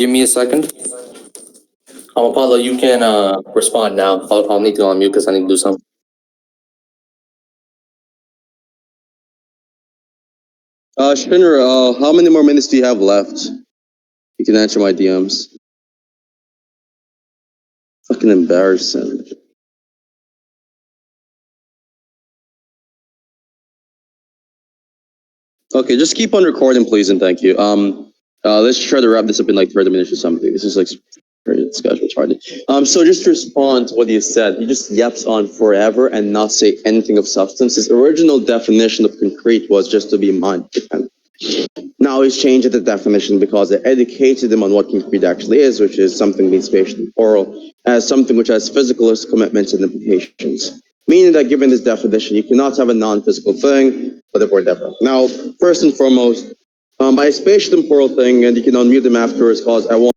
give me a second. Apollo, you can respond now. I'll need to go on mute because I need to do something. Spinner, how many more minutes do you have left? You can answer my DMs. Fucking embarrassing. Okay, just keep on recording, please, and thank you. Let's try to wrap this up in like 30 minutes or something. This is like very discussion retarded. So just to respond to what you said, he just yaps on forever and not say anything of substance. His original definition of concrete was just to be mind dependent. Now he's changed the definition because it educated him on what concrete actually is, which is something being spatial and temporal, as something which has physicalist commitments and implications. Meaning that given this definition, you cannot have a non-physical thing, but therefore different. Now, first and foremost, by a spatial temporal thing, and you can unmute them afterwards because I want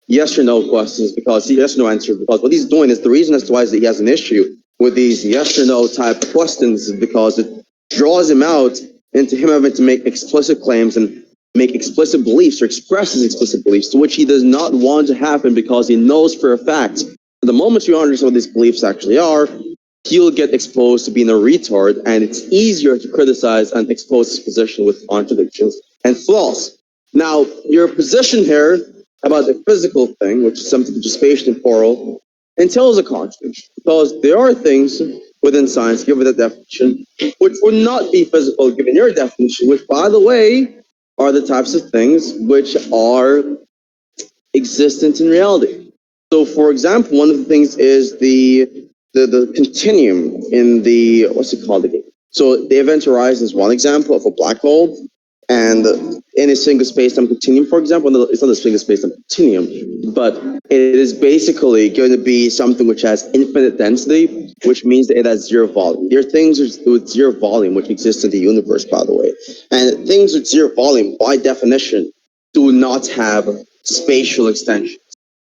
yes or no questions, because yes or no answer, because what he's doing is the reason as to why he has an issue with these yes or no type of questions is because it draws him out into him having to make explicit claims and make explicit beliefs or express his explicit beliefs, to which he does not want to happen because he knows for a fact the moment you understand what these beliefs actually are, he'll get exposed to being a retard, and it's easier to criticize and expose his position with contradictions and flaws. Now, your position here about the physical thing, which is something which is spatial temporal, entails a contradiction, because there are things within science, given the definition, which would not be physical given your definition, which, by the way, are the types of things which are existent in reality. So, for example, one of the things is the continuum in the, what's it called again? So the event horizon is one example of a black hole, and in a single space-time continuum, for example, it's not a single space-time continuum, but it is basically going to be something which has infinite density, which means that it has zero volume. There are things with zero volume which exist in the universe, by the way, and things with zero volume, by definition, do not have spatial extensions.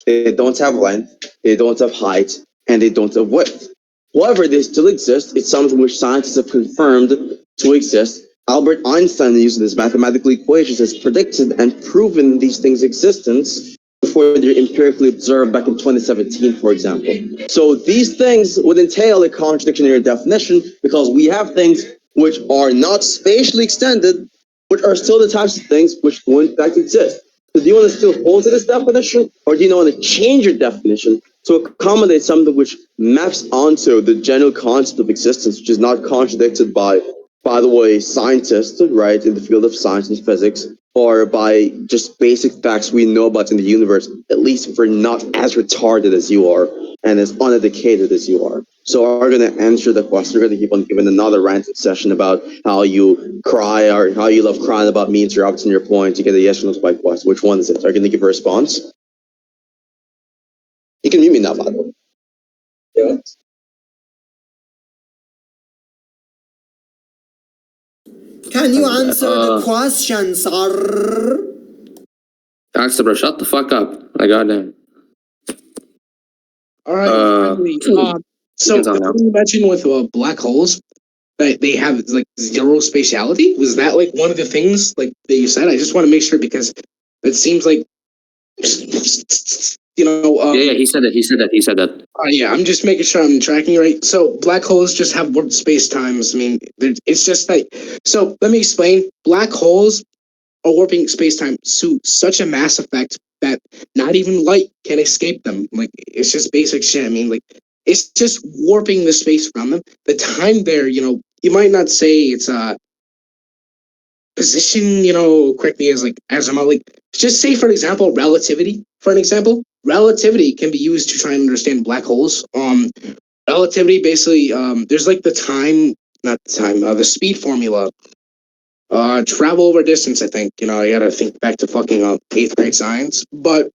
They don't have length, they don't have height, and they don't have width. However, they still exist. It's something which scientists have confirmed to exist. Albert Einstein, using his mathematical equations, has predicted and proven these things' existence before they're empirically observed back in 2017, for example. So these things would entail a contradiction in your definition, because we have things which are not spatially extended, which are still the types of things which do in fact exist. So do you want to still hold to this definition, or do you want to change your definition to accommodate something which maps onto the general concept of existence, which is not contradicted by the way, scientists, right, in the field of science and physics, or by just basic facts we know about in the universe, at least if we're not as retarded as you are and as uneducated as you are. So we're going to answer the question. We're going to keep on giving another ranting session about how you cry or how you love crying about me interrupting your point to get a yes or no spike question. Which one is it? Are you going to give a response? You can mute me now, by the way. Yeah. Can you answer the question, sir? Axel, bro, shut the fuck up. I got him. All right. So the thing you mentioned with black holes, that they have like zero spatiality. Was that like one of the things like that you said? I just want to make sure, because it seems like yeah, he said that. Yeah, I'm just making sure I'm tracking right. So black holes just have warped space times. I mean, it's just like, so let me explain. Black holes are warping space time to such a mass effect that not even light can escape them. Like, it's just basic shit. I mean, like, it's just warping the space around them. The time there, you might not say it's position, correctly as I'm like, just say, for example, relativity. For an example, relativity can be used to try and understand black holes. Relativity basically, there's like the speed formula. Travel over distance, I think. I gotta think back to fucking 8th grade science. But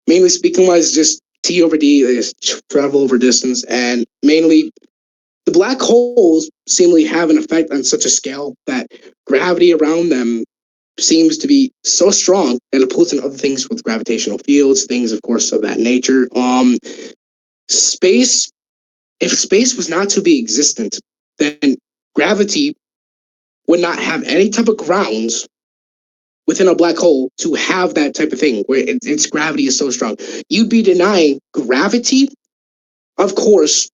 mainly speaking wise, just T over D is travel over distance, and mainly the black holes seemingly have an effect on such a scale that gravity around them seems to be so strong that it pulls in other things with gravitational fields, things, of course, of that nature. Space, if space was not to be existent, then gravity would not have any type of grounds within a black hole to have that type of thing where its gravity is so strong. You'd be denying gravity, of course,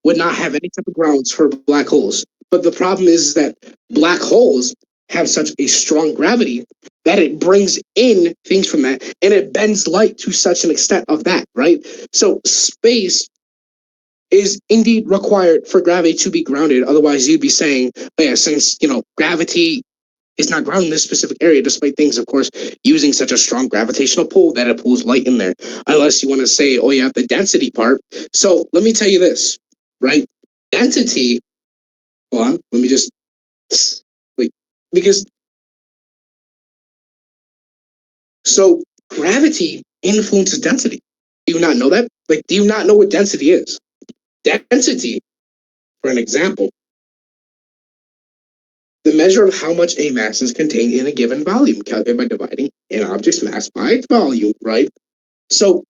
would not have any type of grounds for black holes. But the problem is that black holes have such a strong gravity that it brings in things from that and it bends light to such an extent of that, right? So space is indeed required for gravity to be grounded. Otherwise, you'd be saying, oh yeah, since gravity is not grounded in this specific area, despite things, of course, using such a strong gravitational pull that it pulls light in there. Unless you want to say, oh yeah, the density part. So let me tell you this, right? Density. Hold on, let me just because so gravity influences density. Do you not know that? Do you not know what density is? Density, for an example, the measure of how much a mass is contained in a given volume, calculated by dividing an object's mass by its volume, right? So,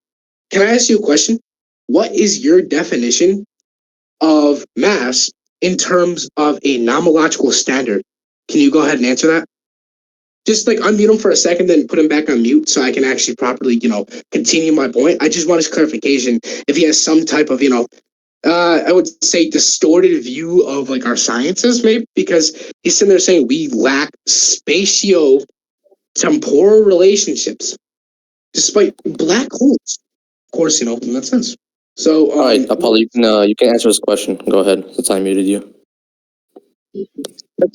can I ask you a question? What is your definition of mass in terms of a nomological standard? Can you go ahead and answer that? Just unmute him for a second, then put him back on mute so I can actually properly, continue my point. I just want his clarification if he has some type of, I would say distorted view of our sciences, maybe because he's sitting there saying we lack spatio-temporal relationships, despite black holes. Of course, in that sense. So, all right, Apollo, you can answer his question. Go ahead, since I muted you.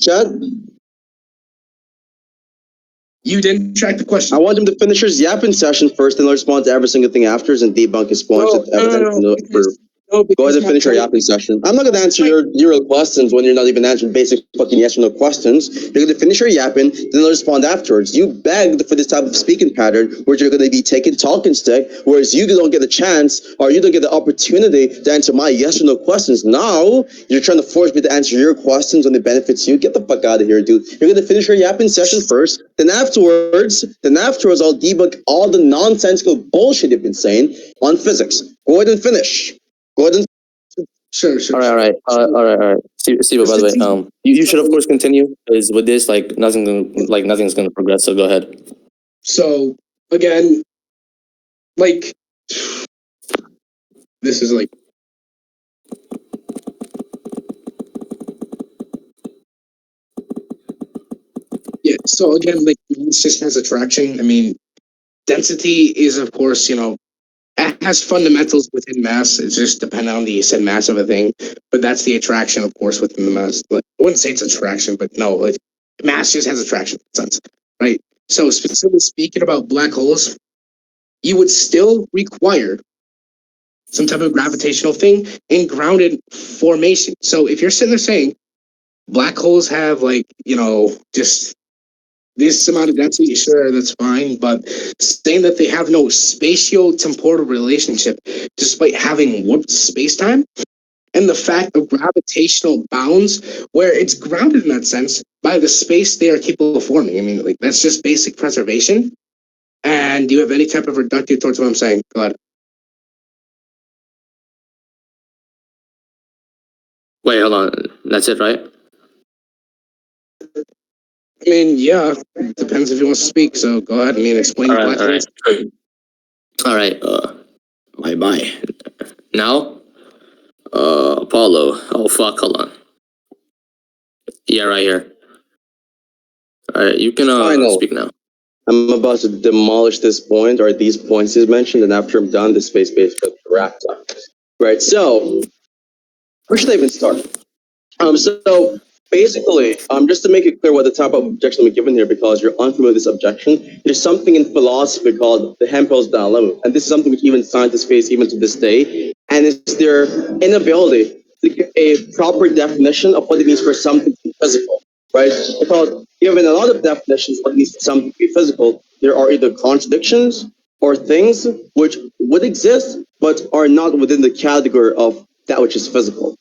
Chad, you didn't track the question. I want him to finish his yapping session first, and respond to every single thing afterwards and debunk his points. Go ahead and finish your yapping session. I'm not going to answer your questions when you're not even answering basic fucking yes or no questions. You're going to finish your yapping, then I'll respond afterwards. You begged for this type of speaking pattern where you're going to be taking talking stick, whereas you don't get a chance or you don't get the opportunity to answer my yes or no questions. Now, you're trying to force me to answer your questions when it benefits you. Get the fuck out of here, dude. You're going to finish your yapping session first, then afterwards, I'll debunk all the nonsensical bullshit you've been saying on physics. Go ahead and finish. Gordon? Sure. All right. See, by the way, you should of course continue, because with this, nothing's gonna progress. So go ahead. So again, this is yeah. So again, mass just has attraction. I mean, density is of course it has fundamentals within mass. It's just dependent on the said mass of a thing, but that's the attraction, of course, within the mass. I wouldn't say it's attraction, but no, mass just has attraction in a sense, right? So specifically speaking about black holes, you would still require some type of gravitational thing in grounded formation. So if you're sitting there saying black holes have just this amount of density, sure, that's fine. But saying that they have no spatio-temporal relationship, despite having warped space-time, and the fact of gravitational bounds, where it's grounded in that sense by the space they are capable of forming. I mean, that's just basic preservation. And do you have any type of reductive towards what I'm saying? Go ahead. Wait, hold on. That's it, right? I mean, yeah, it depends if he wants to speak. So go ahead. Explain. All right. Bye. Now, Apollo. Oh fuck, hold on. Yeah, right here. All right, you can speak now. I'm about to demolish this point or these points he's mentioned, and after I'm done, the space base gets wrapped up. Right. So, where should I even start? So basically, just to make it clear what the type of objection I'm given here, because you're unfamiliar with this objection, there's something in philosophy called the Hempel's dilemma, and this is something which even scientists face even to this day, and it's their inability to give a proper definition of what it means for something to be physical, right? Because given a lot of definitions what it means for something to be physical, there are either contradictions or things which would exist but are not within the category of that which is physical.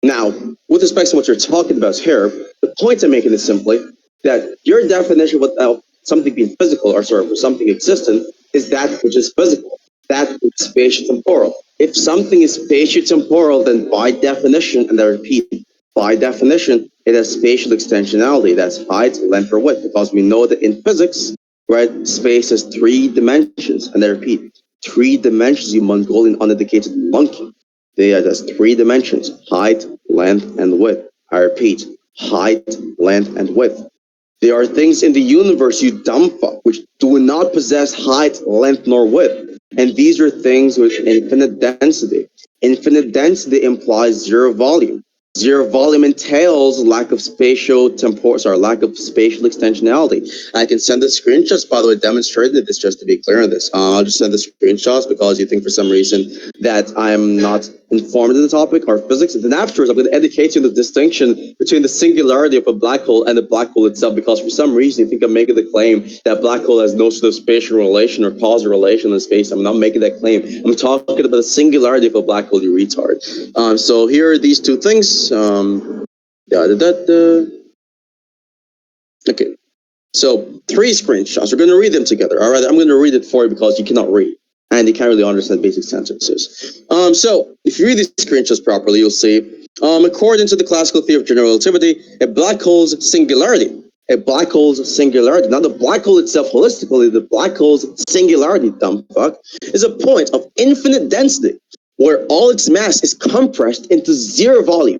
Now, with respect to what you're talking about here, the point I'm making is simply that your definition without something being physical, or for something existent, is that which is physical, that which is spatio-temporal. If something is spatio-temporal, then by definition, and I repeat, by definition, it has spatial extensionality. That's height, length, or width, because we know that in physics, right? Space has 3 dimensions, and I repeat, 3 dimensions, you Mongolian uneducated monkey. There's 3 dimensions: height, length, and width. I repeat, height, length, and width. There are things in the universe, you dumb fuck, which do not possess height, length, nor width. And these are things with infinite density. Infinite density implies zero volume. Zero volume entails lack of spatial lack of spatial extensionality. I can send the screenshots, by the way, demonstrated this, just to be clear on this. I'll just send the screenshots because you think for some reason that I'm not informed of the topic or physics. And then afterwards, I'm going to educate you on the distinction between the singularity of a black hole and the black hole itself, because for some reason you think I'm making the claim that black hole has no sort of spatial relation or causal relation in space. I'm not making that claim. I'm talking about the singularity of a black hole, you retard. So here are these 2 things. Okay. So 3 screenshots. We're going to read them together. All right. I'm going to read it for you because you cannot read and you can't really understand basic sentences. So if you read these screenshots properly, you'll see, according to the classical theory of general relativity, a black hole's singularity, not the black hole itself holistically, the black hole's singularity, dumb fuck, is a point of infinite density where all its mass is compressed into zero volume.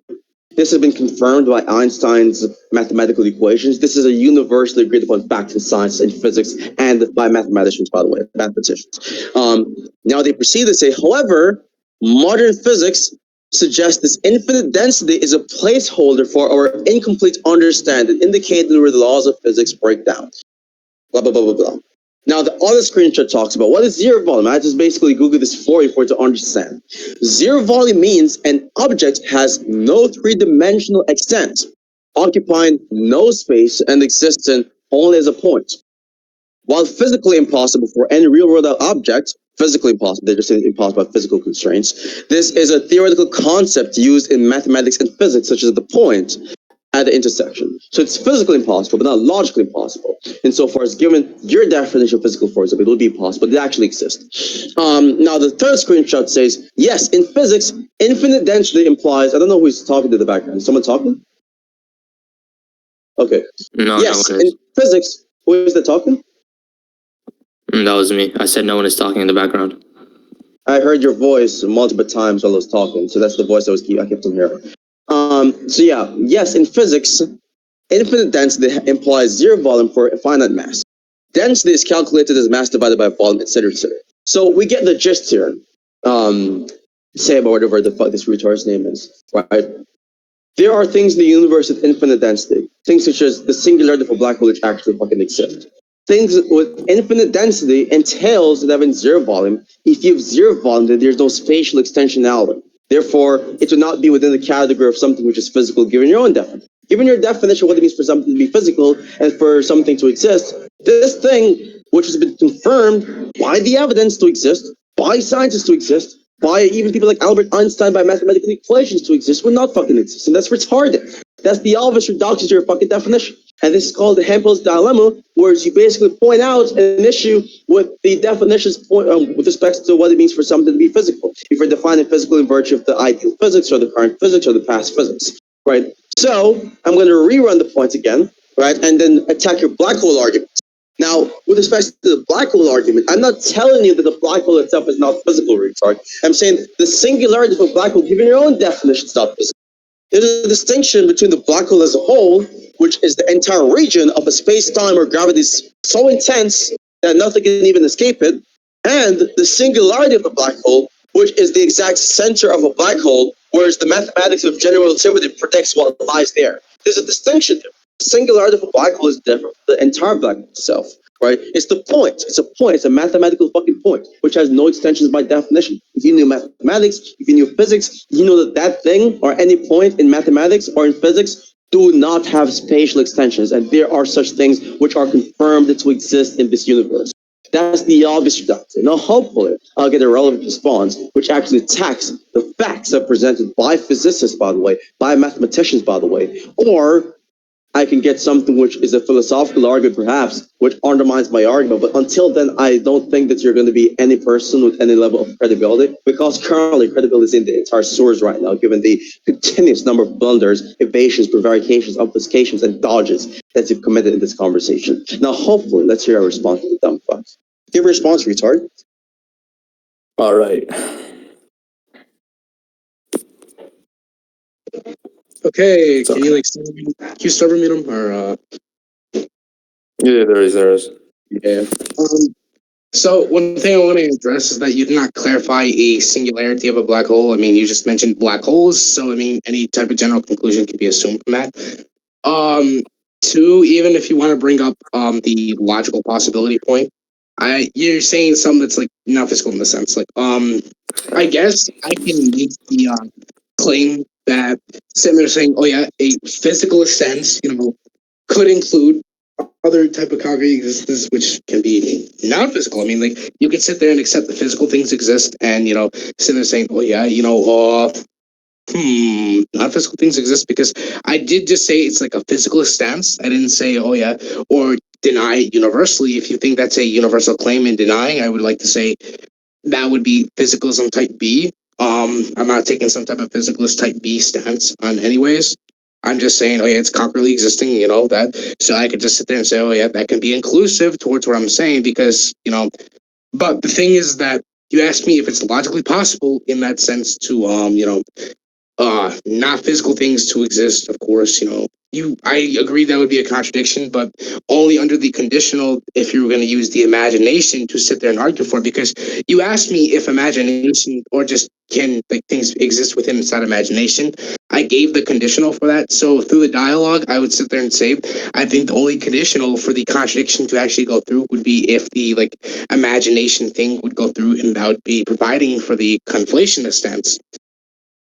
This has been confirmed by Einstein's mathematical equations. This is a universally agreed upon fact in science and physics and by mathematicians, by the way, mathematicians. Now they proceed to say, however, modern physics suggests this infinite density is a placeholder for our incomplete understanding, indicating where the laws of physics break down. Blah, blah, blah, blah, blah. Now, the other screenshot talks about what is zero volume. I just basically Googled this for you to understand. Zero volume means an object has no 3-dimensional extent, occupying no space and existing only as a point. While physically impossible for any real-world object, physically impossible, they're just saying impossible by physical constraints, this is a theoretical concept used in mathematics and physics, such as the point at the intersection. So it's physically impossible, but not logically impossible. Insofar as given your definition of physical, for example, it would be possible. It actually exists. Now the third screenshot says, yes, in physics, infinite density implies, I don't know who's talking to the background. Is someone talking? Okay. No, yes, no one is. in physics, who is that talking? That was me. I said no one is talking in the background. I heard your voice multiple times while I was talking, so that's the voice I kept on hearing. So yeah, yes, in physics, infinite density implies zero volume for a finite mass. Density is calculated as mass divided by volume, etc., etc. So we get the gist here. Say about whatever the fuck this retard's name is, right? There are things in the universe with infinite density. Things such as the singularity of a black hole which actually fucking exist. Things with infinite density entails having zero volume. If you have zero volume, then there's no spatial extensionality. Therefore, it would not be within the category of something which is physical, given your own definition. Given your definition of what it means for something to be physical and for something to exist, this thing, which has been confirmed by the evidence to exist, by scientists to exist, by even people like Albert Einstein, by mathematical equations to exist, would not fucking exist. And that's retarded. That's the obvious reduction to your fucking definition. And this is called the Hempel's dilemma, where you basically point out an issue with the definitions with respect to what it means for something to be physical. If you're defining physical in virtue of the ideal physics or the current physics or the past physics, right? So I'm going to rerun the points again, right? And then attack your black hole argument. Now, with respect to the black hole argument, I'm not telling you that the black hole itself is not physical, retard. I'm saying the singularity of a black hole, given your own definition, is not physical. There's a distinction between the black hole as a whole, which is the entire region of a space-time where gravity is so intense that nothing can even escape it, and the singularity of the black hole, which is the exact center of a black hole, whereas the mathematics of general relativity predicts what lies there. There's a distinction there. The singularity of a black hole is different from the entire black hole itself, right? It's the point. It's a point. It's a mathematical fucking point, which has no extensions by definition. If you knew mathematics, if you knew physics, you know that that thing or any point in mathematics or in physics do not have spatial extensions, and there are such things which are confirmed to exist in this universe. That's the obvious reduction. Now, hopefully, I'll get a relevant response which actually attacks the facts that are presented by physicists, by the way, by mathematicians, by the way, or I can get something which is a philosophical argument, perhaps, which undermines my argument. But until then, I don't think that you're going to be any person with any level of credibility, because currently credibility is in the entire source right now, given the continuous number of blunders, evasions, prevarications, obfuscations, and dodges that you've committed in this conversation. Now, hopefully, let's hear a response to the dumb fucks. Give a response, retard. All right. Okay, So- can you server mute him or Yeah, there is. yeah. So one thing I want to address is that you did not clarify a singularity of a black hole. I mean, you just mentioned black holes, so I mean, any type of general conclusion can be assumed from that. Two, even if you want to bring up the logical possibility point, you're saying something that's like not physical in the sense like I guess I can make the claim that sitting there saying, oh yeah, a physical sense, could include other type of concrete existence which can be non-physical. I mean, like you can sit there and accept that physical things exist, and sit there saying, "Oh yeah, non-physical things exist," because I did just say it's like a physical stance. I didn't say, "Oh yeah," or deny it universally. If you think that's a universal claim in denying, I would like to say that would be physicalism type B. I'm not taking some type of physicalist type B stance on anyways. I'm just saying, oh yeah, it's concretely existing, that. So I could just sit there and say, oh yeah, that can be inclusive towards what I'm saying because, but the thing is that you asked me if it's logically possible in that sense to, not physical things to exist, of course, I agree that would be a contradiction, but only under the conditional if you were going to use the imagination to sit there and argue for it, because you asked me if imagination or just can like things exist within inside imagination. I gave the conditional for that. So through the dialogue, I would sit there and say, I think the only conditional for the contradiction to actually go through would be if the like imagination thing would go through, and that would be providing for the conflationist stance.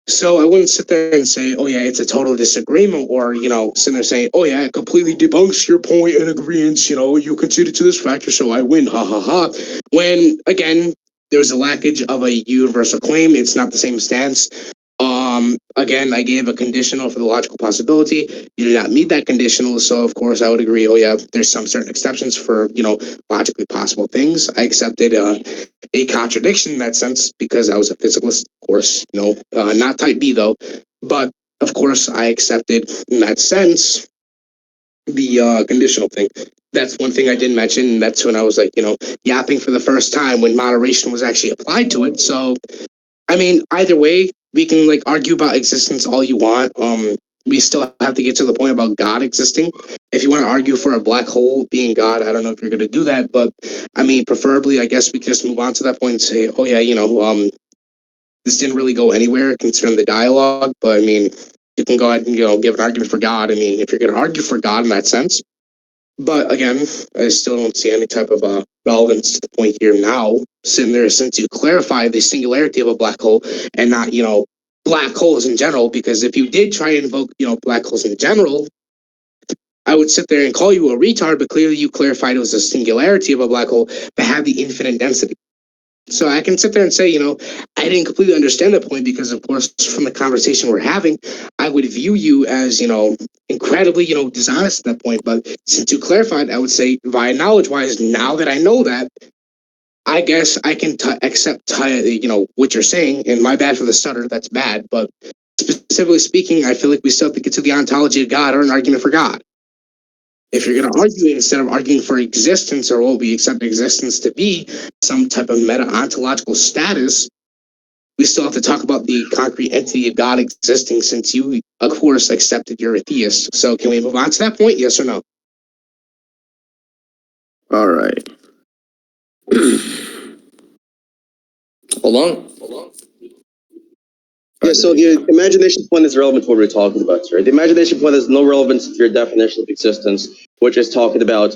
So I wouldn't sit there and say, oh yeah, it's a total disagreement, or, sitting there saying, oh yeah, it completely debunks your point and agreement, you conceded to this factor, so I win, ha ha ha. When, again, there's a lackage of a universal claim, it's not the same stance. Again, I gave a conditional for the logical possibility. You did not meet that conditional, so of course I would agree, oh yeah, there's some certain exceptions for, logically possible things. I accepted a contradiction in that sense because I was a physicalist, of course, not type B though, but of course I accepted in that sense the conditional thing. That's one thing I didn't mention, and that's when I was like, yapping for the first time when moderation was actually applied to it. So I mean, either way, we can like argue about existence all you want. We still have to get to the point about God existing. If you want to argue for a black hole being God, I don't know if you're going to do that, but I mean, preferably, I guess we can just move on to that point and say, oh yeah, this didn't really go anywhere concerning the dialogue. But I mean, you can go ahead and give an argument for God. I mean, if you're going to argue for God in that sense. But again, I still don't see any type of relevance to the point here now, sitting there since you clarify the singularity of a black hole and not, black holes in general, because if you did try and invoke, black holes in general, I would sit there and call you a retard, but clearly you clarified it was a singularity of a black hole that had the infinite density. So I can sit there and say, I didn't completely understand that point because, of course, from the conversation we're having, I would view you as, incredibly, dishonest at that point. But since you clarified, I would say, via knowledge-wise, now that I know that, I guess I can accept, what you're saying. And my bad for the stutter, that's bad. But specifically speaking, I feel like we still have to get to the ontology of God or an argument for God. If you're going to argue, instead of arguing for existence or what we accept existence to be, some type of meta-ontological status, we still have to talk about the concrete entity of God existing, since you, of course, accepted you're a theist. So can we move on to that point? Yes or no? All right. Hold on. Yeah, so the imagination point is relevant to what we're talking about, right? The imagination point has no relevance to your definition of existence, which is talking about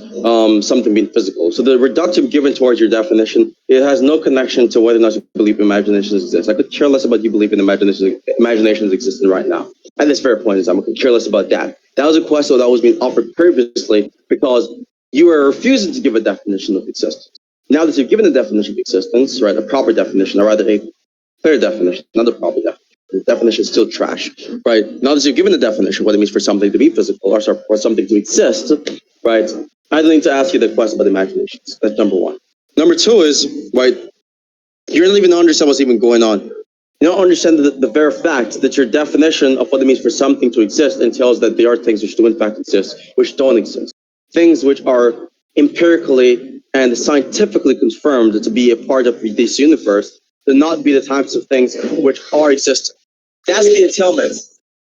something being physical. So the reductive given towards your definition, it has no connection to whether or not you believe imaginations exist. I could care less about you believing imaginations existing right now. At this very point in time, I could care less about that. That was a question that was being offered previously because you were refusing to give a definition of existence. Now that you've given a definition of existence, right, a proper definition, or rather a clear definition, not a proper definition, The definition is still trash, right? Now that you've given the definition, what it means for something to be physical or for something to exist, right? I don't need to ask you the question about imaginations. That's number one. Number two is, right, you don't even understand what's even going on. You don't understand the very fact that your definition of what it means for something to exist entails that there are things which do in fact exist, which don't exist. Things which are empirically and scientifically confirmed to be a part of this universe to not be the types of things which are existent. That's the entailment.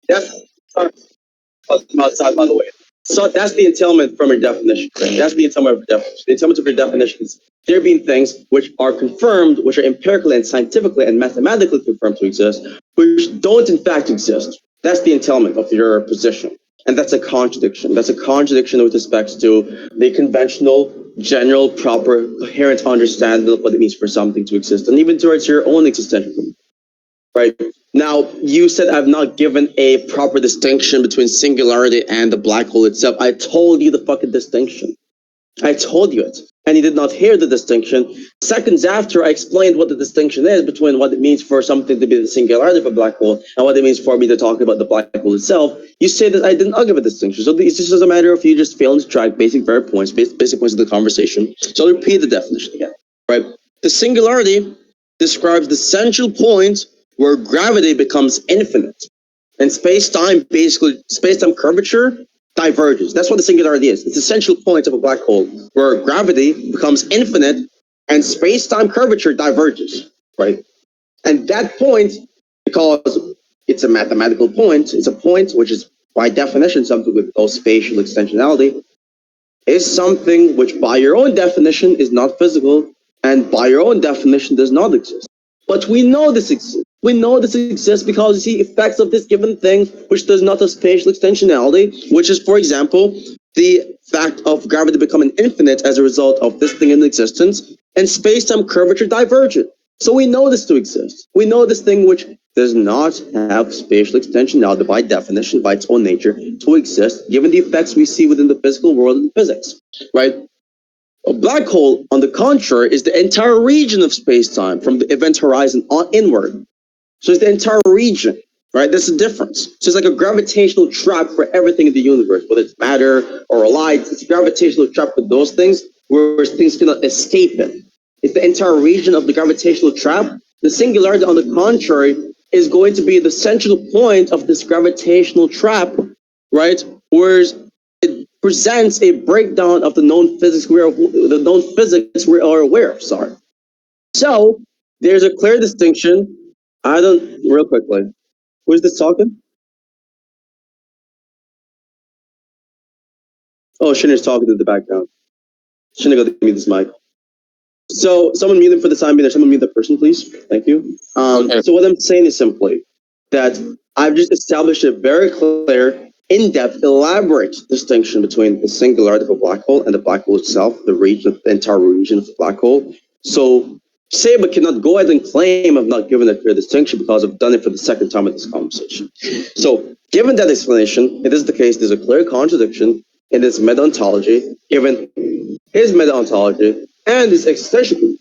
That's outside, by the way. So that's the entailment from your definition. That's the entailment of your definition. The entailment of your definition is there being things which are confirmed, which are empirically and scientifically and mathematically confirmed to exist, which don't in fact exist. That's the entailment of your position. And that's a contradiction. That's a contradiction with respect to the conventional, general, proper, coherent understanding of what it means for something to exist, and even towards your own existential. Right. Now, you said I've not given a proper distinction between singularity and the black hole itself. I told you the fucking distinction. I told you it. And you did not hear the distinction. Seconds after, I explained what the distinction is between what it means for something to be the singularity of a black hole and what it means for me to talk about the black hole itself. You say that I did not give a distinction. So it's just a matter of you just failing to track basic points of the conversation. So I'll repeat the definition again. Right. The singularity describes the central point where gravity becomes infinite. And space-time, basically, space-time curvature diverges. That's what the singularity is. It's the central point of a black hole where gravity becomes infinite and space-time curvature diverges, right? And that point, because it's a mathematical point, it's a point which is by definition something with no spatial extensionality, is something which by your own definition is not physical and by your own definition does not exist. But we know this exists. We know this exists because you see effects of this given thing which does not have spatial extensionality, which is, for example, the fact of gravity becoming infinite as a result of this thing in existence and space-time curvature divergent. So we know this to exist. We know this thing which does not have spatial extensionality by definition, by its own nature, to exist, given the effects we see within the physical world and physics, right? A black hole, on the contrary, is the entire region of space-time from the event horizon on inward. So it's the entire region, right? That's the difference. So it's like a gravitational trap for everything in the universe, whether it's matter or light. It's a gravitational trap for those things where things cannot escape it. It's the entire region of the gravitational trap. The singularity, on the contrary, is going to be the central point of this gravitational trap, right? Whereas it presents a breakdown of the known physics we are aware of. Sorry. So there's a clear distinction. Real quickly. Who's this talking? Oh, Shinner's talking in the background. Shinner, go mute this mic. So someone mute him for the time being. Someone mute that person, please. Thank you. Okay. So what I'm saying is simply that I've just established a very clear, in-depth, elaborate distinction between the singularity of a black hole and the black hole itself, the entire region of the black hole. So Seba cannot go ahead and claim I've not given a clear distinction because I've done it for the second time in this conversation. So given that explanation, it is the case there's a clear contradiction in his meta-ontology, given his meta-ontology and his existential.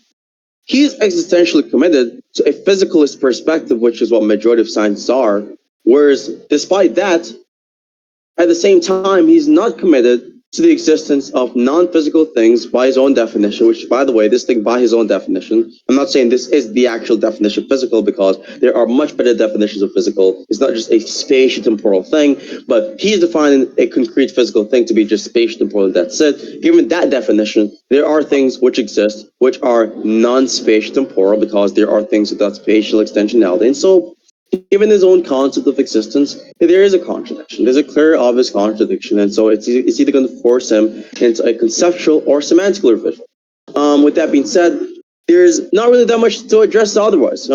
He's existentially committed to a physicalist perspective, which is what majority of scientists are, whereas despite that, at the same time, he's not committed to the existence of non-physical things by his own definition, which, by the way, this thing by his own definition, I'm not saying this is the actual definition of physical because there are much better definitions of physical. It's not just a spatio-temporal thing, but he's defining a concrete physical thing to be just spatio-temporal, that's it. Given that definition, there are things which exist which are non-spatio-temporal because there are things without spatial extensionality. And so given his own concept of existence, there is a contradiction. There's a clear, obvious contradiction, and so it's either going to force him into a conceptual or semantical revision. With that being said, there's not really that much to address otherwise.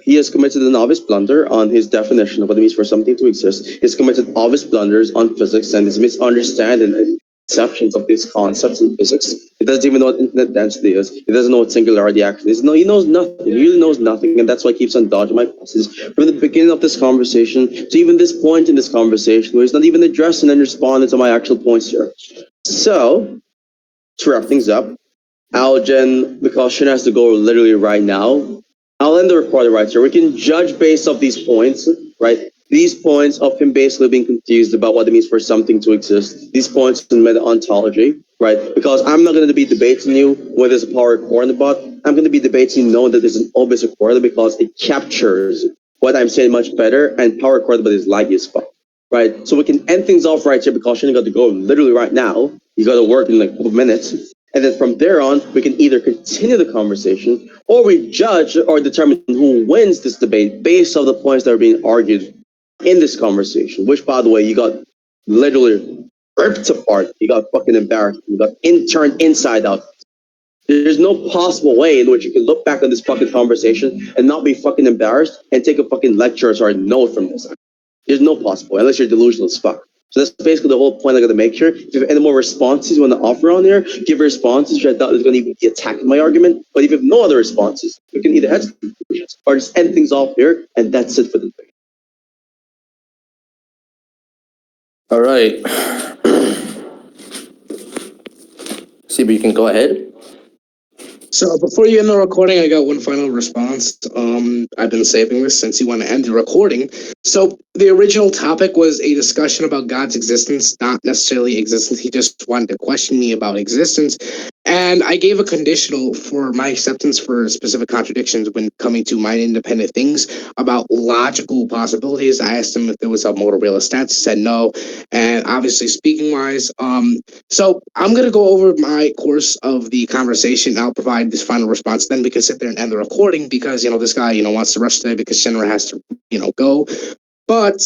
He has committed an obvious blunder on his definition of what it means for something to exist. He's committed obvious blunders on physics and his misunderstanding and conceptions of these concepts in physics. He doesn't even know what infinite density is. He doesn't know what singularity actually is. No, he knows nothing. He really knows nothing, and that's why he keeps on dodging my questions from the beginning of this conversation to even this point in this conversation where he's not even addressing and responding to my actual points here. So, to wrap things up, Algen, because Shin has to go literally right now, I'll end the recording right here. We can judge based off these points, right? These points of him basically being confused about what it means for something to exist. These points in meta-ontology, right? Because I'm not going to be debating you whether there's a power recording about. I'm going to be debating knowing that there's an obvious recording because it captures what I'm saying much better, and power recording is laggy as fuck, right? So we can end things off right here because you got to go literally right now. You got to work in like a couple of minutes. And then from there on, we can either continue the conversation or we judge or determine who wins this debate based on the points that are being argued in this conversation, which, by the way, you got literally ripped apart. You got fucking embarrassed. You got turned inside out. There's no possible way in which you can look back on this fucking conversation and not be fucking embarrassed and take a fucking lecture or a note from this. There's no possible, unless you're delusional as fuck. So that's basically the whole point I got to make here. If you have any more responses you want to offer on there, give responses which I thought was going to be attacking my argument. But if you have no other responses, you can either head to conclusions or just end things off here, and that's it for the debate. All right. See, but you can go ahead. So before you end the recording, I got one final response. I've been saving this since you want to end the recording. So the original topic was a discussion about God's existence, not necessarily existence. He just wanted to question me about existence. And I gave a conditional for my acceptance for specific contradictions when coming to mind independent things about logical possibilities. I asked him if there was a motor realist stance. He said no. And obviously speaking wise, so I'm going to go over my course of the conversation. I'll provide this final response. Then we can sit there and end the recording because, this guy, wants to rush today because Shinra has to, go. But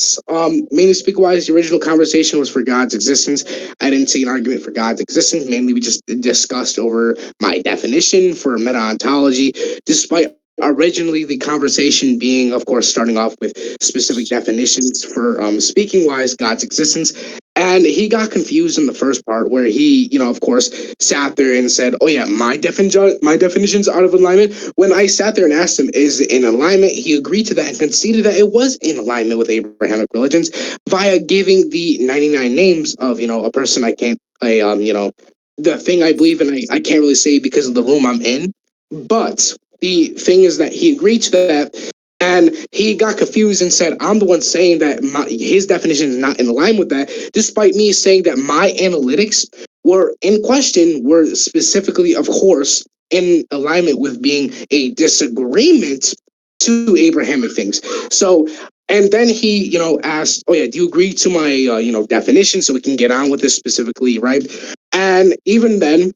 mainly speak-wise, the original conversation was for God's existence. I didn't see an argument for God's existence. Mainly, we just discussed over my definition for meta-ontology, despite originally the conversation being, of course, starting off with specific definitions for speaking-wise, God's existence. And he got confused in the first part where he, of course, sat there and said, oh, yeah, my definition's out of alignment. When I sat there and asked him, is it in alignment? He agreed to that and conceded that it was in alignment with Abrahamic religions via giving the 99 names of, a person the thing I believe in, I can't really say because of the room I'm in. But the thing is that he agreed to that. And he got confused and said, I'm the one saying that his definition is not in line with that, despite me saying that my analytics were in question, were specifically, of course, in alignment with being a disagreement to Abrahamic things. So, and then he, asked, oh yeah, do you agree to my, definition so we can get on with this specifically, right? And even then,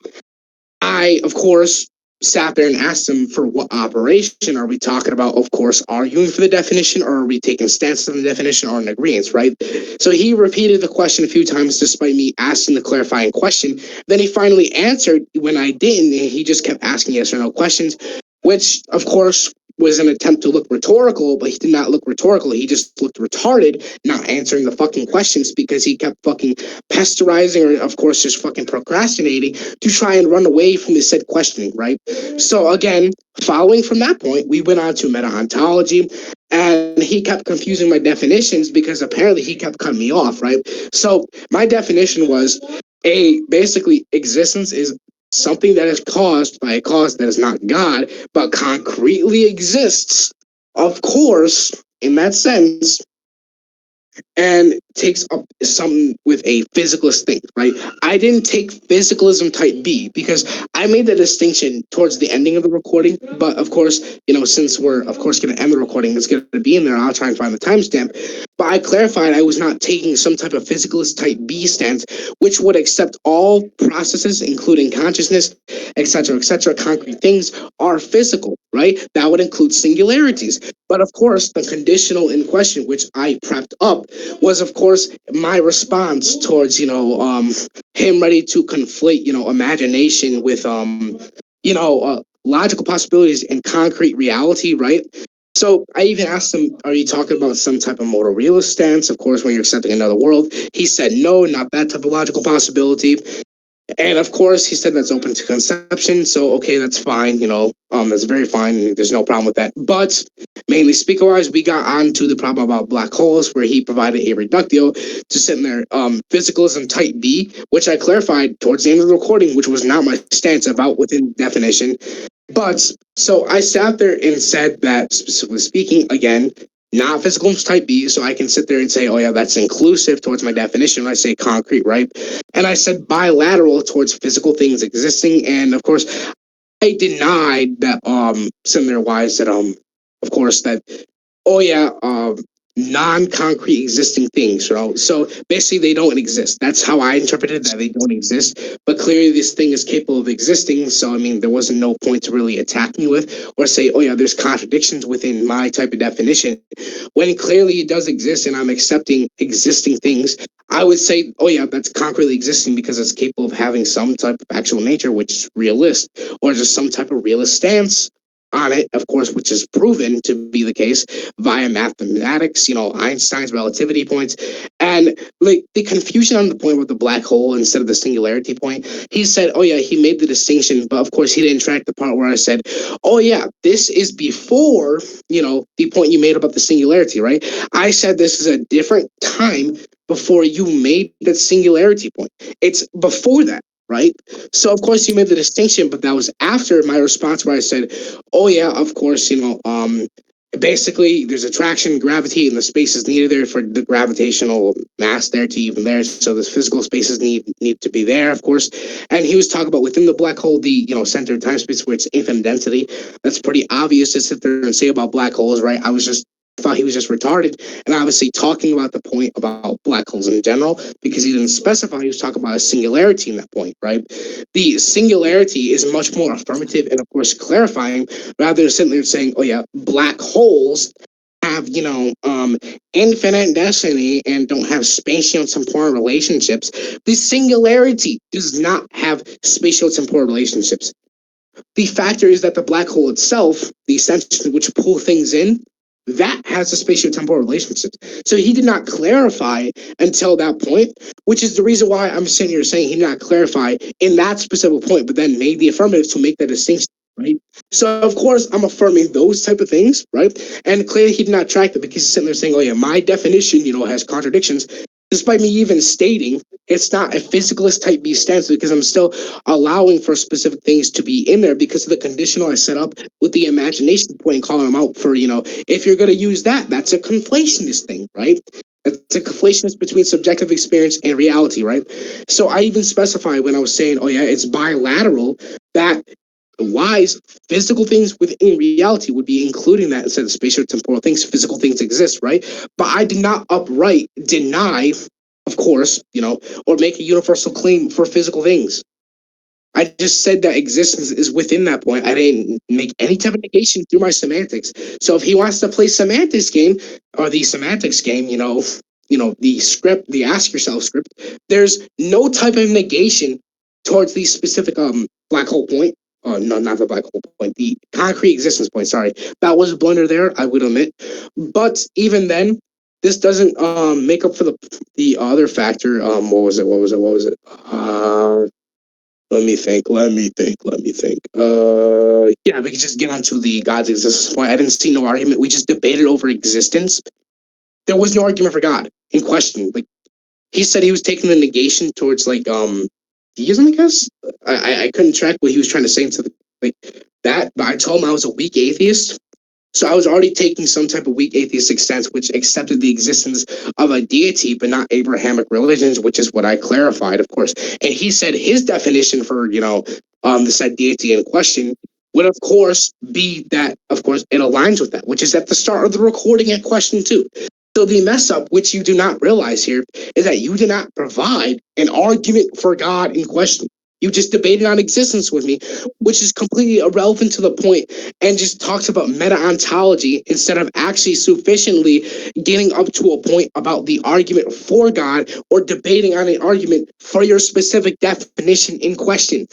I, of course, sat there and asked him for what operation are we talking about? Of course, arguing for the definition, or are we taking stances on the definition or in agreement, right? So he repeated the question a few times despite me asking the clarifying question. Then he finally answered when I didn't, and he just kept asking yes or no questions, which, of course, was an attempt to look rhetorical, but he did not look rhetorical. He just looked retarded, not answering the fucking questions because he kept fucking pesterizing or, of course, just fucking procrastinating to try and run away from the said questioning, right? So again, following from that point, we went on to meta-ontology, and he kept confusing my definitions because apparently he kept cutting me off, right? So my definition was basically existence is something that is caused by a cause that is not God, but concretely exists, of course, in that sense, and takes up something with a physicalist thing, right? I didn't take physicalism type B because I made the distinction towards the ending of the recording. But of course, since we're of course going to end the recording, it's going to be in there. I'll try and find the timestamp. But I clarified I was not taking some type of physicalist type B stance, which would accept all processes, including consciousness, etc., concrete things are physical, right? That would include singularities. But of course, the conditional in question, which I prepped up, was of course my response towards him ready to conflate imagination with logical possibilities and concrete reality, right? So I even asked him, are you talking about some type of motor realist stance, of course, when you're accepting another world? He said no, not that type of logical possibility. And of course, he said that's open to conception. So, okay, that's fine. That's very fine. There's no problem with that. But mainly speaker-wise, we got on to the problem about black holes, where he provided a reductio to sit in there. Physicalism type B, which I clarified towards the end of the recording, which was not my stance about within definition. But so I sat there and said that, specifically speaking, again, not physical type B, so I can sit there and say, oh yeah, that's inclusive towards my definition when I say concrete, right? And I said bilateral towards physical things existing, and of course, I denied that similar wise that of course that oh yeah non-concrete existing things, right? So basically they don't exist. That's how I interpreted that they don't exist. But clearly this thing is capable of existing. So I mean there wasn't no point to really attack me with or say, oh yeah, there's contradictions within my type of definition. When clearly it does exist and I'm accepting existing things, I would say, oh yeah, that's concretely existing because it's capable of having some type of actual nature, which is realist, or just some type of realist stance on it, of course, which is proven to be the case via mathematics, Einstein's relativity points. And like the confusion on the point with the black hole instead of the singularity point, he said, oh yeah, he made the distinction, but of course he didn't track the part where I said, oh yeah, this is before, the point you made about the singularity, right? I said this is a different time before you made that singularity point. It's before that, right? So of course you made the distinction, but that was after my response where I said, oh yeah, of course, basically there's attraction, gravity, and the space is needed there for the gravitational mass there to even there. So the physical spaces need to be there, of course. And he was talking about within the black hole, the center of time space where it's infinite density. That's pretty obvious to sit there and say about black holes, right? Thought he was just retarded, and obviously talking about the point about black holes in general because he didn't specify. He was talking about a singularity in that point, right? The singularity is much more affirmative and, of course, clarifying rather than sitting there saying, "Oh yeah, black holes have infinite density and don't have spatial temporal relationships." The singularity does not have spatial temporal relationships. The factor is that the black hole itself, the extension which pull things in, that has a spatio-temporal relationship. So he did not clarify until that point, which is the reason why I'm sitting here saying he did not clarify in that specific point, but then made the affirmative to make that distinction, right? So of course I'm affirming those type of things, right? And clearly he did not track that because he's sitting there saying, oh yeah, my definition, has contradictions, despite me even stating it's not a physicalist type B stance because I'm still allowing for specific things to be in there because of the conditional I set up with the imagination point and calling them out for, if you're going to use that, that's a conflationist thing, right? It's a conflationist between subjective experience and reality, right? So I even specify when I was saying, oh yeah, it's bilateral, that wise physical things within reality would be including that instead of spatial temporal things. Physical things exist, right? But I did not upright deny, of course, or make a universal claim for physical things. I just said that existence is within that point. I didn't make any type of negation through my semantics. So if he wants to play semantics game or the semantics game, the script, the ask yourself script, there's no type of negation towards the specific black hole point. No, not the black hole point, the concrete existence point. Sorry, that was a blunder there, I would admit. But even then, this doesn't make up for the other factor. What was it? Let me think. Yeah, we can just get onto the God's existence point. I didn't see no argument. We just debated over existence. There was no argument for God in question. Like he said, he was taking the negation towards deism. I guess I couldn't track what he was trying to say into that, but I told him I was a weak atheist. So I was already taking some type of weak atheistic stance, which accepted the existence of a deity, but not Abrahamic religions, which is what I clarified, of course. And he said his definition for, the said deity in question would, of course, be that, of course, it aligns with that, which is at the start of the recording at question 2. So the mess up, which you do not realize here, is that you did not provide an argument for God in question. You just debated on existence with me, which is completely irrelevant to the point and just talks about meta-ontology instead of actually sufficiently getting up to a point about the argument for God or debating on an argument for your specific definition in question,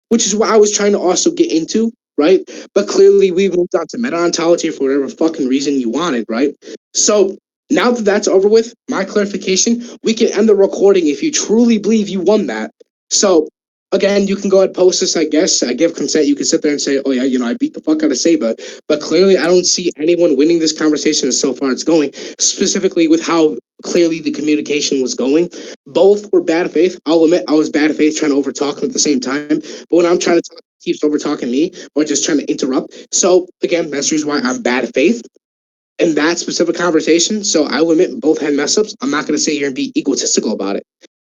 which is what I was trying to also get into, right? But clearly we moved on to meta-ontology for whatever fucking reason you wanted, right? So now that that's over with, my clarification, we can end the recording if you truly believe you won that. So again, you can go ahead and post this, I guess. I give consent. You can sit there and say, oh yeah, I beat the fuck out of Saba. But clearly I don't see anyone winning this conversation as so far it's going, specifically with how clearly the communication was going. Both were bad faith. I'll admit I was bad faith trying to overtalk them at the same time. But when I'm trying to talk keeps over talking me or just trying to interrupt. So again, that's the reason why I'm bad at faith in that specific conversation. So I will admit both had mess ups. I'm not going to sit here and be egotistical about it.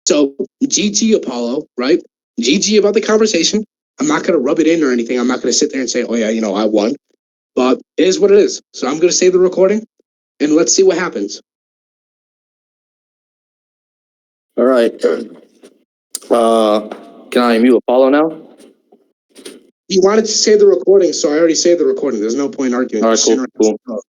So GG Apollo, right? GG about the conversation. I'm not going to rub it in or anything. I'm not going to sit there and say, oh yeah, I won. But it is what it is. So I'm going to save the recording and let's see what happens. All right. Can I mute Apollo now? You wanted to save the recording, so I already saved the recording. There's no point arguing. All right, cool.